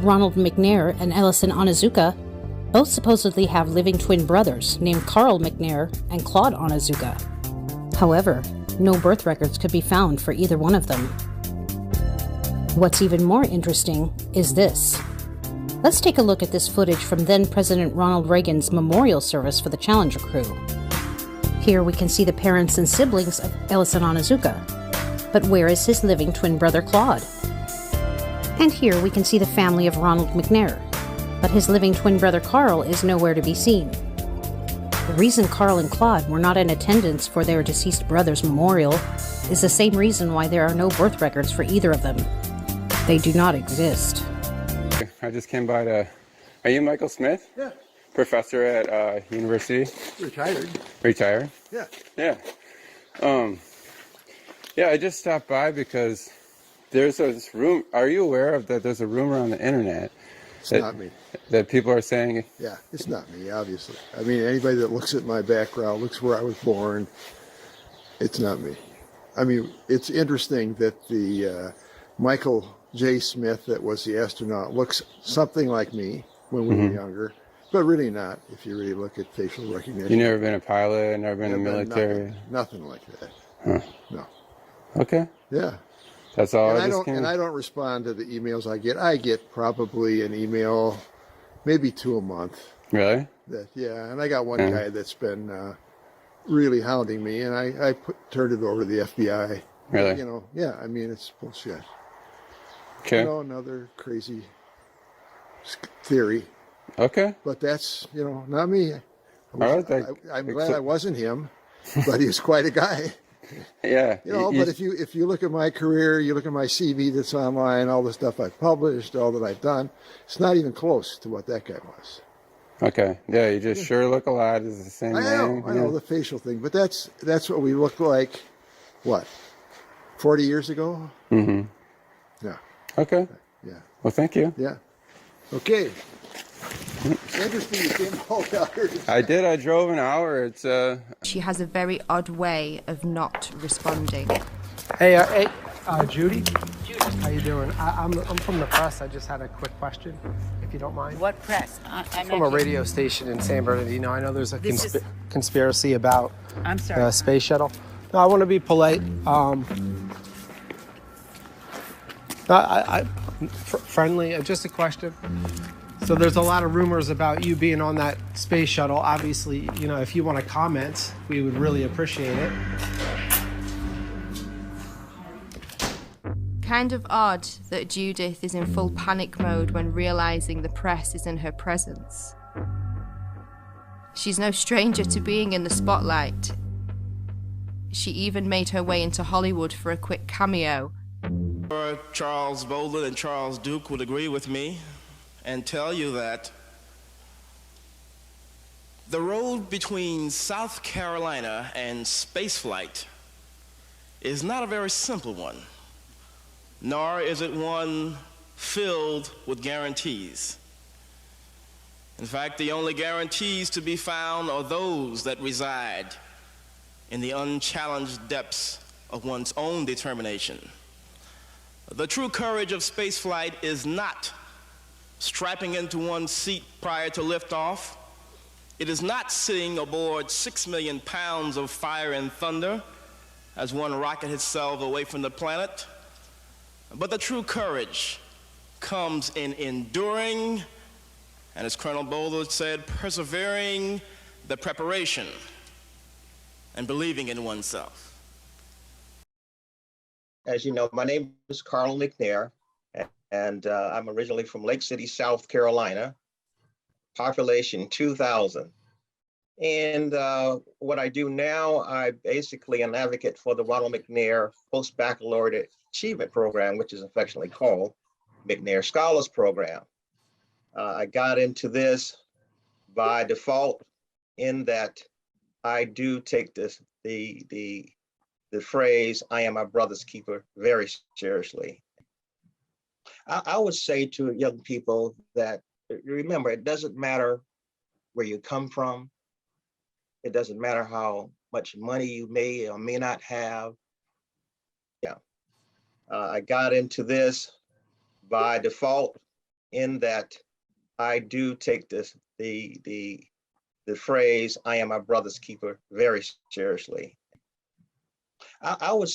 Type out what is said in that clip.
Ronald McNair and Ellison Onizuka both supposedly have living twin brothers named Carl McNair and Claude Onizuka. However, no birth records could be found for either one of them. What's even more interesting is this. Let's take a look at this footage from then-President Ronald Reagan's memorial service for the Challenger crew. Here we can see the parents and siblings of Ellison Onizuka. But where is his living twin brother Claude? And here we can see the family of Ronald McNair, but his living twin brother Carl is nowhere to be seen. The reason Carl and Claude were not in attendance for their deceased brother's memorial is the same reason why there are no birth records for either of them. They do not exist. I just came by to... Are you Michael Smith? Yeah. Professor at university? Retired. Retired? Yeah. Yeah. Yeah, I just stopped by because there's this room. Are you aware of that? There's a rumor on the internet. It's not me. That people are saying. Yeah, it's not me, obviously. I mean, anybody that looks at my background, looks where I was born, it's not me. I mean, it's interesting that the Michael J. Smith, that was the astronaut, looks something like me when we were younger, but really not, if you really look at facial recognition. You never been a pilot, never been in the military? Nothing like that. Huh. No. Okay. Yeah. That's all. And I don't respond to the emails I get. I get probably an email, maybe 2 a month. Really? Yeah, and I got one guy that's been really hounding me, and I turned it over to the FBI. Really? You know, yeah. I mean, it's bullshit. Okay. You know, another crazy theory. Okay. But that's, you know, not me. I'm glad I wasn't him, but he was quite a guy. Yeah. You know, but if you look at my career, you look at my CV that's online, all the stuff I've published, all that I've done, it's not even close to what that guy was. Okay. Yeah, you just sure look a lot. It's the same name. I know the facial thing, but that's what we looked like, what, 40 years ago? Mm-hmm. Yeah. Okay. Yeah. Well, thank you. Yeah. Okay. It's interesting you came all out here. I did. I drove an hour. It's She has a very odd way of not responding. Hey, Judy. How you doing? I'm from the press. I just had a quick question, if you don't mind. What press? I'm From a radio station in San Bernardino. I know there's a conspiracy about I'm sorry. the space shuttle. No, I want to be polite. Friendly. Just a question. So there's a lot of rumors about you being on that space shuttle. Obviously, you know, if you want to comment, we would really appreciate it. Kind of odd that Judith is in full panic mode when realizing the press is in her presence. She's no stranger to being in the spotlight. She even made her way into Hollywood for a quick cameo. Charles Bolden and Charles Duke would agree with me and tell you that the road between South Carolina and spaceflight is not a very simple one, nor is it one filled with guarantees. In fact, the only guarantees to be found are those that reside in the unchallenged depths of one's own determination. The true courage of spaceflight is not strapping into one's seat prior to liftoff. It is not sitting aboard 6 million pounds of fire and thunder as one rocket itself away from the planet. But the true courage comes in enduring, and as Colonel Bolden said, persevering the preparation and believing in oneself. As you know, my name is Carl McNair, and I'm originally from Lake City, South Carolina, population 2,000. And what I do now, I basically am an advocate for the Ronald McNair Post-Baccalaureate Achievement Program, which is affectionately called McNair Scholars Program. I got into this by default in that I do take this, the phrase, I am my brother's keeper, very seriously. I would say to young people that, remember, it doesn't matter where you come from. It doesn't matter how much money you may or may not have. Yeah, I got into this by default in that I do take the phrase "I am my brother's keeper" very seriously. I would